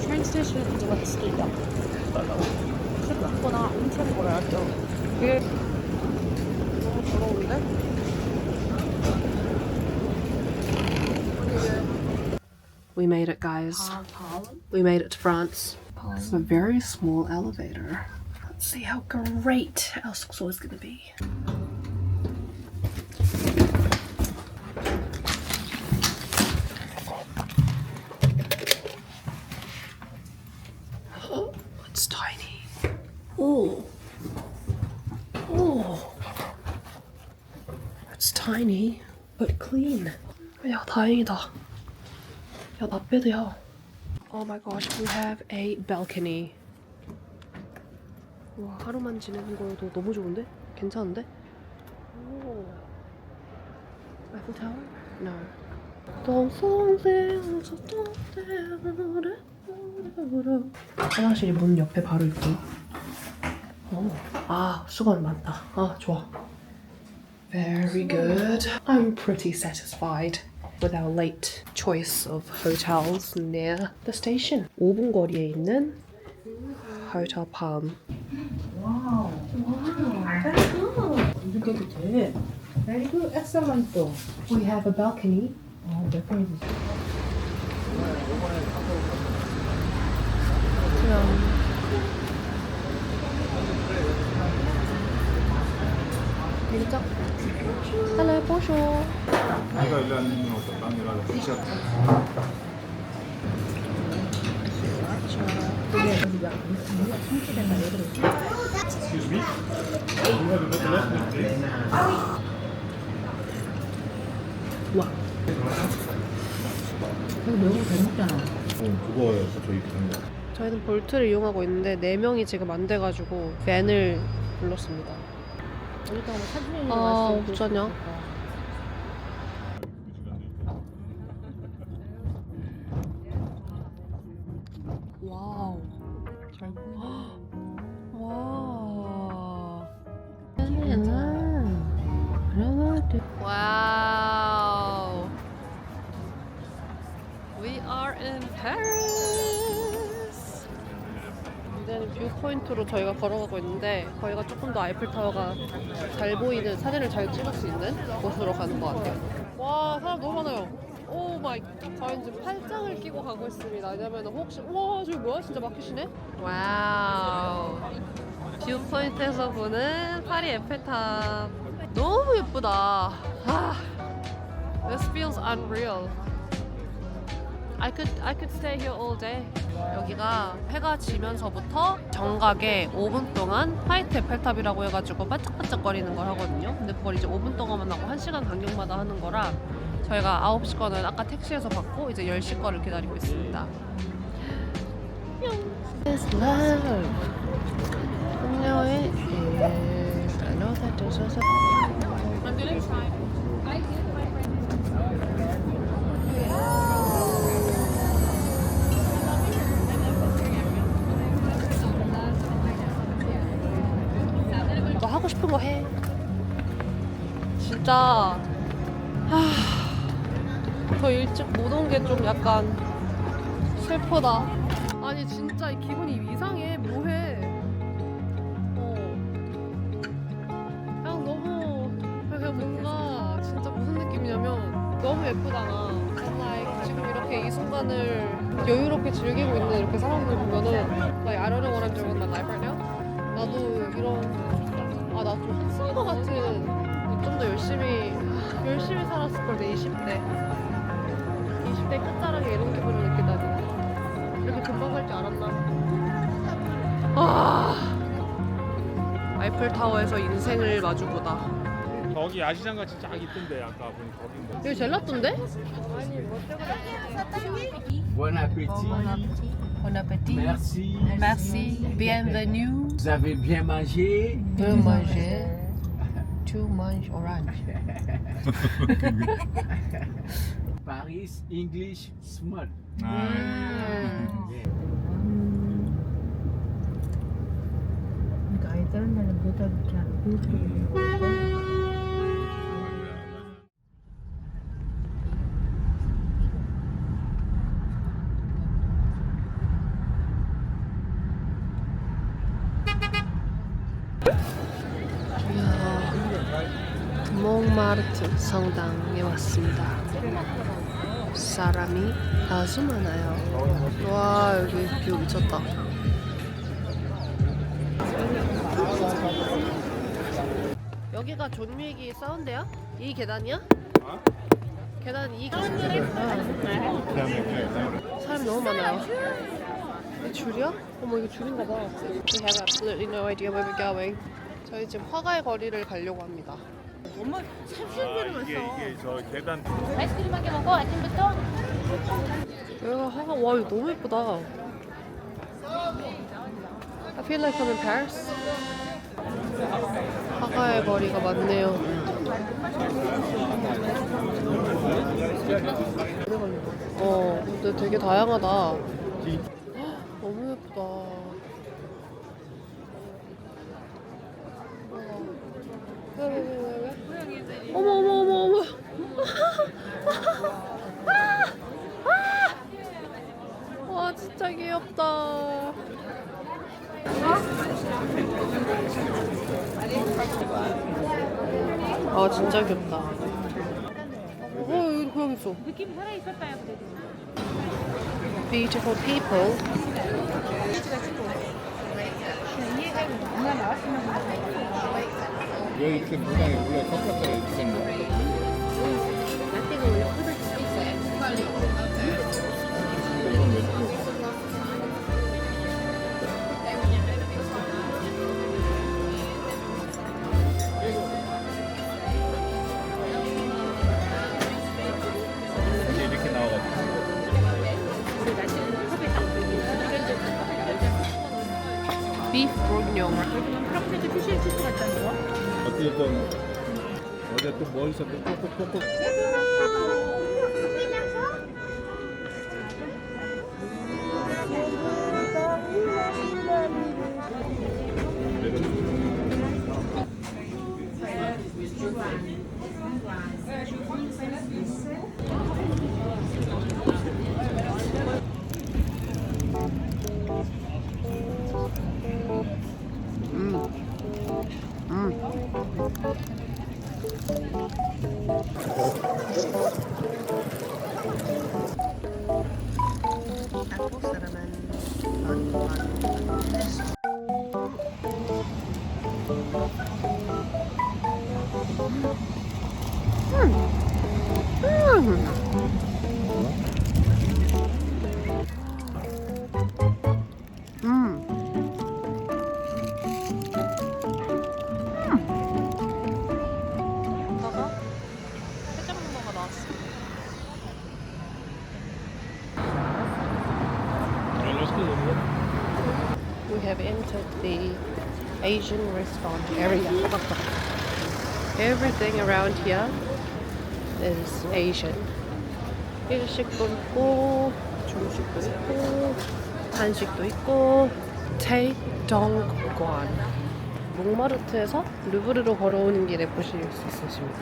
train station is direct speed up. 생각보다 엄청 멀어요. 이게 너무 더러운데? We made it, guys. We made it to France. It's a very small elevator. Let's see how great our 숙소 is gonna be. It's tiny. Oh. Oh. It's tiny, but clean. 야, 다행이다. 야, 나 빼드야. Oh my gosh, we have a balcony. 와, 하루만 지내는 거도 너무 좋은데? 괜찮은데? 오. Eiffel Tower? No. 화장실이 문 옆에 바로 있고요. 아, 수건 많다. 아, 좋아. Very good. I'm pretty satisfied with our late choice of hotels near the station. 5분 거리에 있는 Hotel Palm. Wow. Very good. Look at it. Very good. Excellent. We have a balcony. Oh, definitely. Hello, bonjour. Excuse me? You have a better left please? 와. 이거 매운 거잘 먹잖아. 그거여서 저희 그런 거. 저희는 볼트를 이용하고 있는데 4명이 지금 안 돼가지고 밴을 불렀습니다. 여기다가 사진을 아, 어쩌냐? 와우. 잘 보이네. 와. 와우. We are in Paris. 이제는 뷰 포인트로 저희가 걸어가고 있는데 거기가 조금 더 아이플타워가 잘 보이는 사진을 잘 찍을 수 있는 곳으로 가는 것 같아요. 와, 사람 너무 많아요. 오 마이. 저희는 지금 팔짱을 끼고 가고 있습니다. 왜냐면 혹시 와, 저기 뭐야? 진짜 막히시네? 와우. 뷰 포인트에서 보는 파리 에펠탑. 너무 예쁘다. 아, this feels unreal. I could stay here all day. 여기가 해가 지면서부터 정각에 5분 동안 화이트 에펠탑이라고 해가지고 반짝반짝거리는 걸 하거든요. 근데 그걸 이제 5분 동안만 하고 1시간 간격마다 하는 거라 저희가 9시 거는 아까 택시에서 받고 이제 10시 거를 기다리고 있습니다. It's love. I know it is. I know that there's also. I'm gonna try. 너 하고 싶은 거 해. 진짜 더 일찍 못 온 게 좀 약간 슬프다. 아니 진짜 기분이 이상해. 뭐해? 그냥 너무 그냥 뭔가 진짜 무슨 느낌이냐면 너무 예쁘잖아. like 지금 이렇게 이 순간을 여유롭게 즐기고 있는 이렇게 사람들 보면은 like I don't know what I'm doing with my life right now. 나도 이런 나 좀 한숨과 같은 좀 더 열심히 살았을 걸 내 20대 끝자락에 이런 기분을 느끼다니. 이렇게 금방 갈 줄 알았나? 아이펠타워에서 인생을 마주보다. 저기 야시장 같이 쫙 있던데 아까 보니 거긴데. 여기 젤라또인데? Bon appétit. Bon appétit. Merci. Merci. Bienvenue. Vous avez bien mangé? Bien manger. Too much orange. Paris English small. 가이드는 나는 못하고 그냥 몽마르트 성당에 왔습니다. 사람이 아주 많아요. 와, 여기 뷰 미쳤다. 여기가 존 윅이 사운드야? 이 계단이야? 계단 이 계단이야? 사람이 너무 많아요. 이게 줄이야? 어머, 이게 줄인가 봐. We have absolutely no idea where we're going. 저희 지금 화가의 거리를 가려고 합니다. 엄마 30개를 왔어. 이게 저 계단 아이스크림 한 개 먹어 아침부터? 여기가 화가, 와, 이거 너무 예쁘다. I feel like I'm in Paris. 화가의 거리가 많네요. 근데 되게 다양하다. 너무 예쁘다. 왜? 어머. 와, 진짜 귀엽다. 아, 진짜 귀엽다. 여기 고양이 있어. 느낌 살아있었다요 그래도. Beautiful people. 엄마 나왔으면 왜 이렇게 문양이 원래 섞었잖아 이렇게 이렇게 나와가지고 Beef bourguignon. 프랑스에서 피쉬 치즈 같다는 거? 어쨌든 어제 또 뭐 있었대 꼭꼭꼭꼭 한국 사람은 오빠가 해장문어가 나왔어. We have entered the Asian restaurant area. Everything around here is Asian. 일식도 있고, 중식도 있고, 한식도 있고, 태동관. 몽마르트에서 르브르로 걸어오는 길에 보실 수 있으십니다.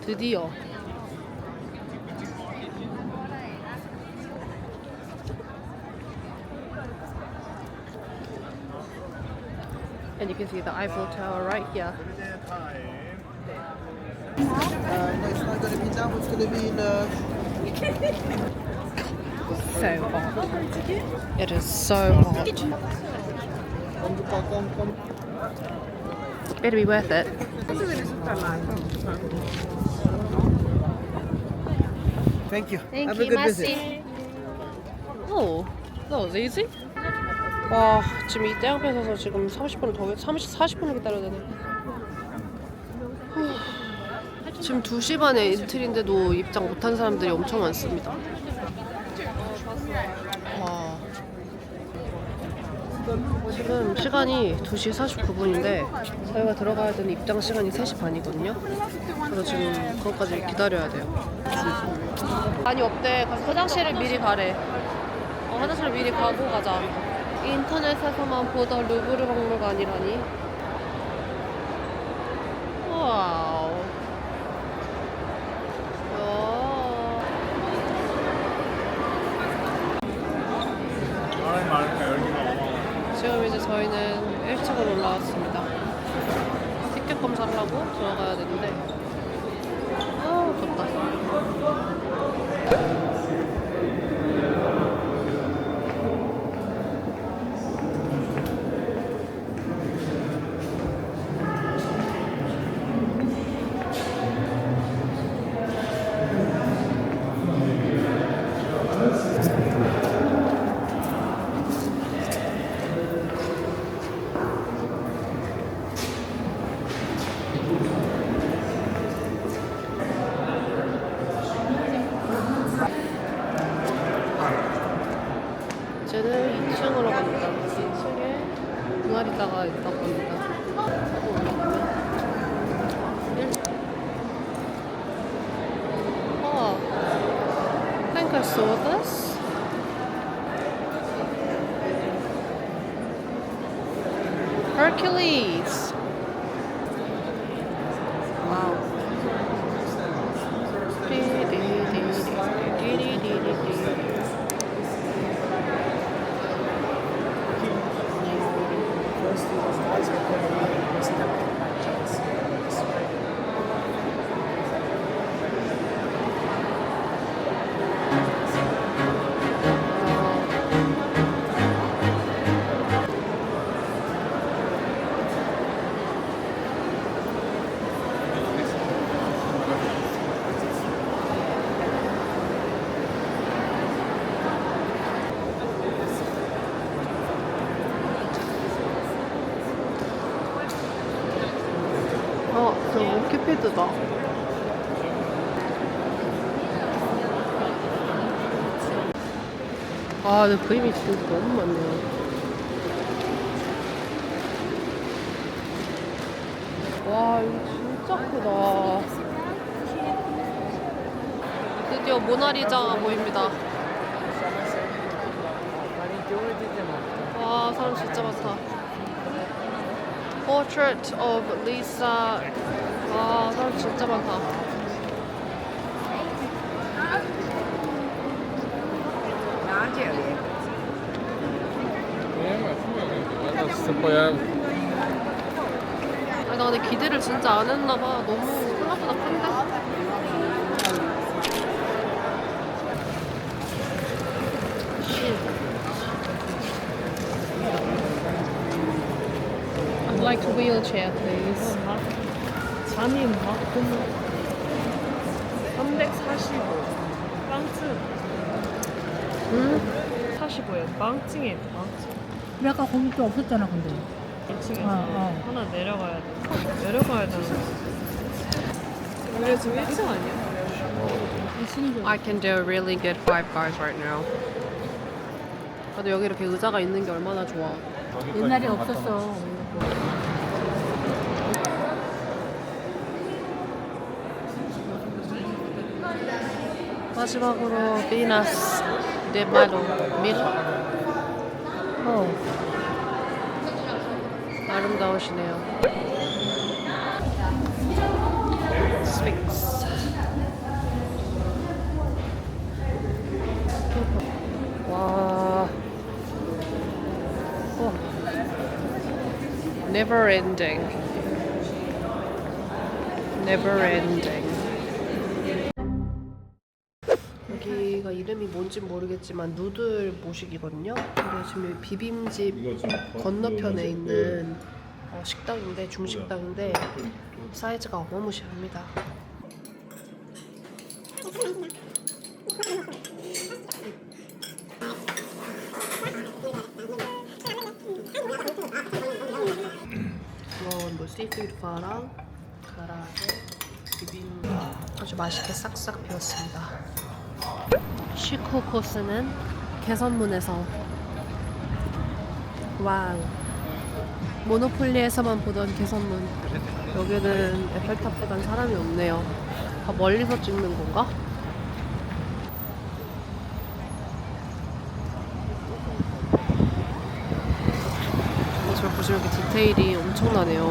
드디어 and you can see the Eiffel Tower right here. No, it's not going to be down. It's going to be in So hot. It is so hot. Better be worth it. Thank you. Thank Have a you, good visit. 마시. Oh, that was easy. 와, 지금 이 때 앞에 서서 지금 30분을 더 40분을 기다려야 되네. 지금 2시 반에 이틀인데도 입장 못한 사람들이 엄청 많습니다. 지금 시간이 2시 49분인데 저희가 들어가야 되는 입장 시간이 3시 반이거든요. 그래서 지금 그것까지 기다려야 돼요. 아니 없대. 가서 화장실을 미리 가래. 화장실을 미리 가고 가자. 인터넷에서만 보던 루브르 박물관이라니. 와우. 사람이 많으니까 열기가 어마어마. 지금 이제 저희는 1층으로 올라왔습니다. 티켓 검사를 하고 들어가야 되는데 덥다. 이제는 2층으로 갑니다. 2층에 동아리다가 있다고 합니다. 하고 올라가면 1. I think I saw this. Hercules. Wow. 저 오키피드다. 근데 그림이 진짜 너무 많네요. 와, 이거 진짜 크다. 드디어 모나리자가 보입니다. 와, 사람 진짜 많다. Portrait of Lisa. 와, 사람 진짜 많다. 나 근데 기대를 진짜 안 했나봐. 너무 생각보다 큰데? I'd like a wheelchair, please. 잔이 만큼 345 빵츠 응? 45에 빵층이에요. 빵층. 우리 아까 거기 또 없었잖아, 근데. 2층에서 하나 내려가야 돼. 내려가야 되는 우리 지금 1층 아니야? I can do a really good Five Guys right now. 근데 여기 이렇게 의자가 있는 게 얼마나 좋아. 옛날에 없었어. 마지막으로 비너스 데 말로 밀러. 아름다우시네요. 스픽스. 와. Never ending. Never ending. 여기가 이름이 뭔지 모르겠지만 누들 모식이거든요. 근데 지금 여기 비빔집 건너편에 있는 식당인데 중식당인데 사이즈가 어마무시합니다. 이건 뭐 씨푸드 파랑 가라age 비빔 아주 맛있게 싹싹 비웠습니다. 시코 코스는 개선문에서 와우. 모노폴리에서만 보던 개선문. 여기는 에펠탑보단 사람이 없네요. 다 멀리서 찍는 건가? 저기 보시면 이렇게 디테일이 엄청나네요.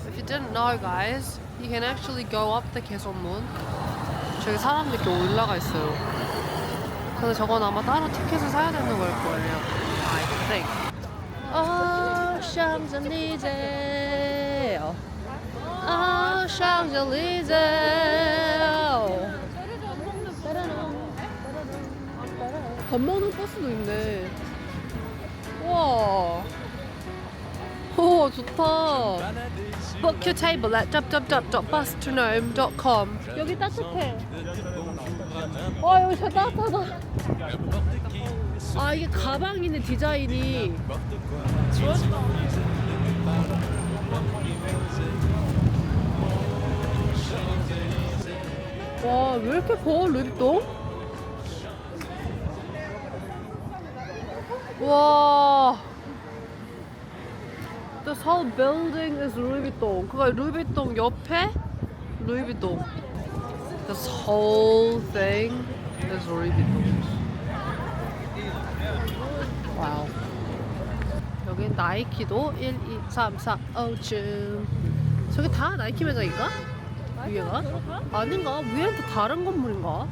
If you didn't know, guys, you can actually go up the 개선문. 저기 사람들이 이렇게 올라가 있어요. 근데 저건 아마 따로 티켓을 사야 되는 걸 거예요. I think. 샹젤리제. 샹젤리제. 밥 먹는 버스도 있네. 우와. 오, 좋다. Book your table at www.bustronome.com. 여기 따뜻해. 와, 여기 진짜 따뜻하다. 아, 이게 가방이네, 디자인이. 와, 왜 이렇게 커, 루이비통? 와. This whole building is 루이비통. 그거 루이비통 옆에 루이비통. This whole thing is 루이비통. 와우. 여기 나이키도 1, 2, 3, 4, 5층. 저게 다 나이키 매장인가? 위에가? 아닌가? 위에는 또 다른 건물인가?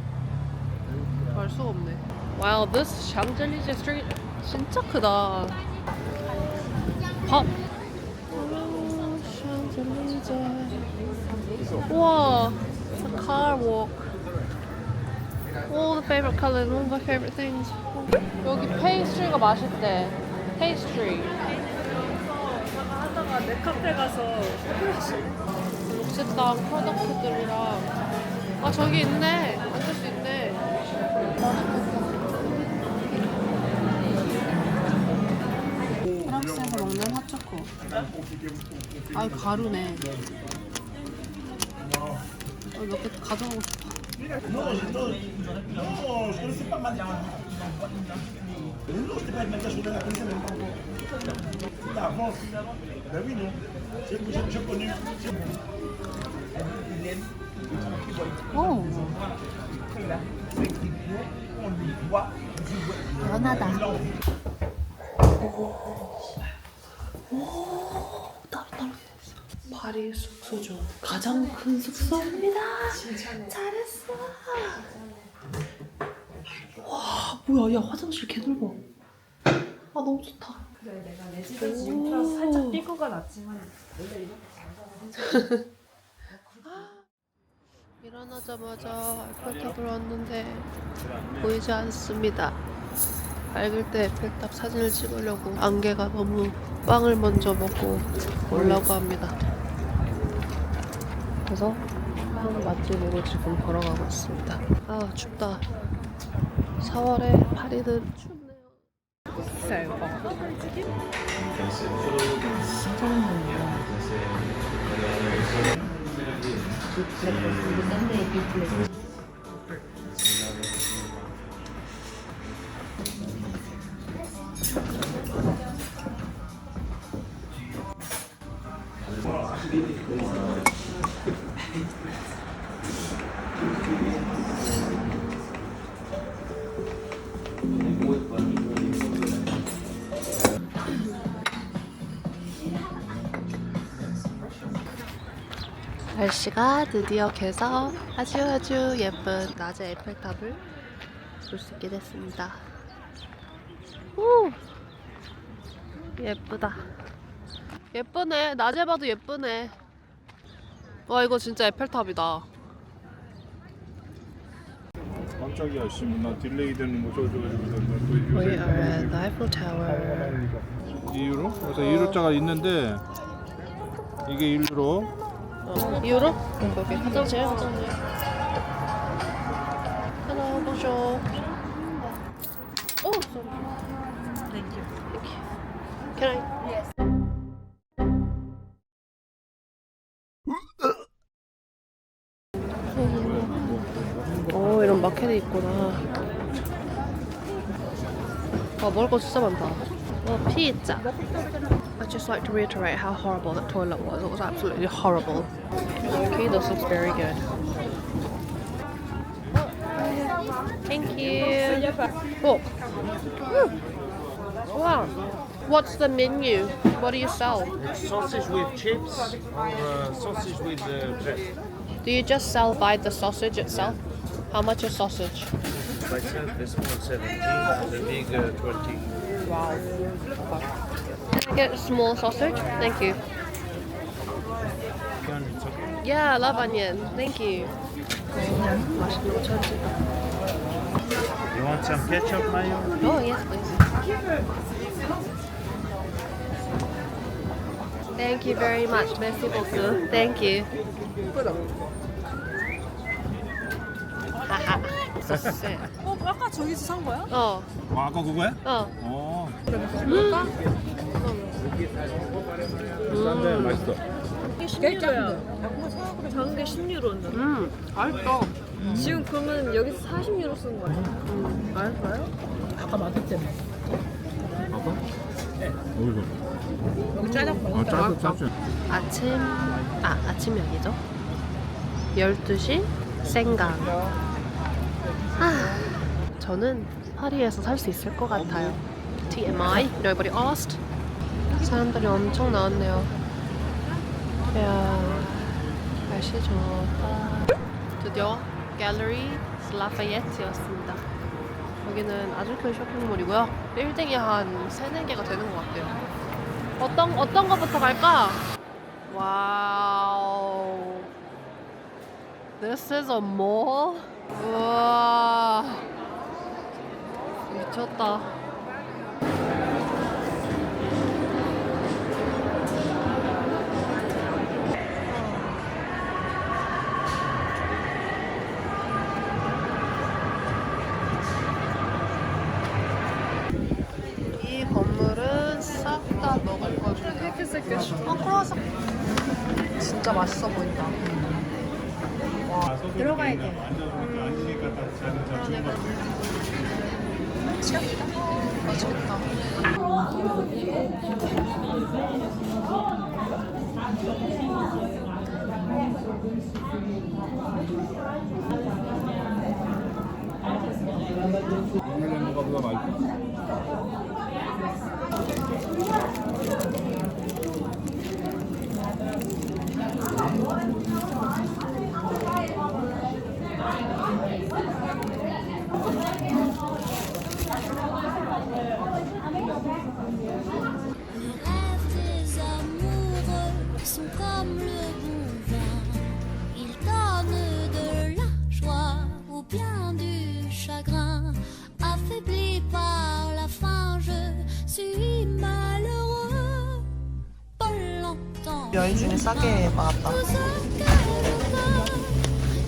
알 수가 없네. Wow, this 샹젤리제 street 진짜 크다. 밥. 샹젤리제. 우와, it's a car walk. All the favorite colors, all my favorite things. 여기 페이스트리가 맛있대. 페이스트리. 하다가 내 카페 가서 록시땅 프로덕트들이랑. 아, 저기 있네. 앉을 수 있네. 프랑스에서 먹는 핫초코. 아이, 가루네. 몇 개 가져가고 싶어. 연하다. 따로따로 있어. 파리 숙소 중 가장 큰 숙소입니다. 잘했어. 와, 뭐야, 야, 화장실 개 넓어. 아, 너무 좋다. 그래, 내가 레지던시 플러스 살짝 삐거가 났지만 원래 이렇게 일어나자마자 에펠탑을 왔는데 보이지 않습니다. 밝을 때 에펠탑 사진을 찍으려고 안개가 너무 빵을 먼저 먹고 오려고 합니다. 그래서 빵 맛집으로 지금 걸어가고 있습니다. 아, 춥다. 4월에 파리는 춥네요. 날씨가 드디어 개서 아주 예쁜 낮의 에펠탑을 볼 수 있게 됐습니다. 오! 예쁘다. 예쁘네. 낮에 봐도 예쁘네. 와, 이거 진짜 에펠탑이다. 깜짝이야, 씨, 나 딜레이 되는 거 We are at the Eiffel Tower. 2유로? 그래서 2유로짜가 있는데 이게 1유로. 2유로? 여기 화장실. Hello, bonjour. Oh, sorry. Thank you. Can I? Yes. 오, 이런 마켓이 있구나. 아, 먹을 거 진짜 많다. Well, pizza. I'd just like to reiterate how horrible that toilet was. It was absolutely horrible. Okay, this looks very good. Thank you. Oh. Wow. What's the menu? What do you sell? Sausage with chips or sausage with bread. Do you just sell by the sausage itself? How much is sausage? Myself, the small 17, the big 20. Wow. Can I get a small sausage? Thank you. Yeah, I love onion. Thank you. 맛있는 거 찾지. You want some ketchup, mayo? Oh, yes, please. Thank you very much. Merci beaucoup. Thank you. 하하. 소스. 아까 저기서 산 거야? 어. 아까 그거야? 어. 싼데 맛있어. 이게 16유로야. 작은 게 16유로인데. 맛있어. 지금 그러면 여기서 40유로 쓴 거야. 맛있어요? 아까 맛있잖아. 어디서? 여기 짜장면. 아, 짜증. 아침 여기죠? 12시 생강. 저는 파리에서 살 수 있을 것 같아요. TMI, nobody asked. 사람들이 엄청 나왔네요. 이야, 날씨 좋다. 드디어 갤러리 라파예트였습니다. 여기는 아주 큰 쇼핑몰이고요. 빌딩이 한 3-4개가 되는 것 같아요. 어떤 거부터 갈까? 와우. This is a mall? 우와. 미쳤다. 이 건물은 싹 다 먹을 거예요. 크로와상. 진짜 맛있어 보인다. 들어가야 돼. 맛있겠다. 뭐가 맛있어? Des amoureux sont comme le bon vin. Ils donnent de la joie ou bien du chagrin. Affaibli par la faim, je suis malheureux. Pas longtemps. 여행 중에 싸게 막았다. Tout ce que je veux,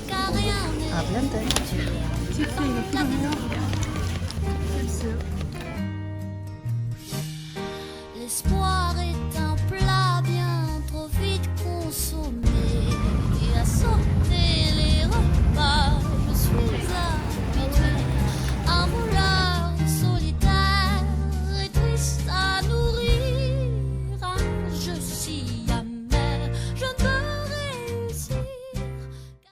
car rien n'est 아, 미안해. naturel.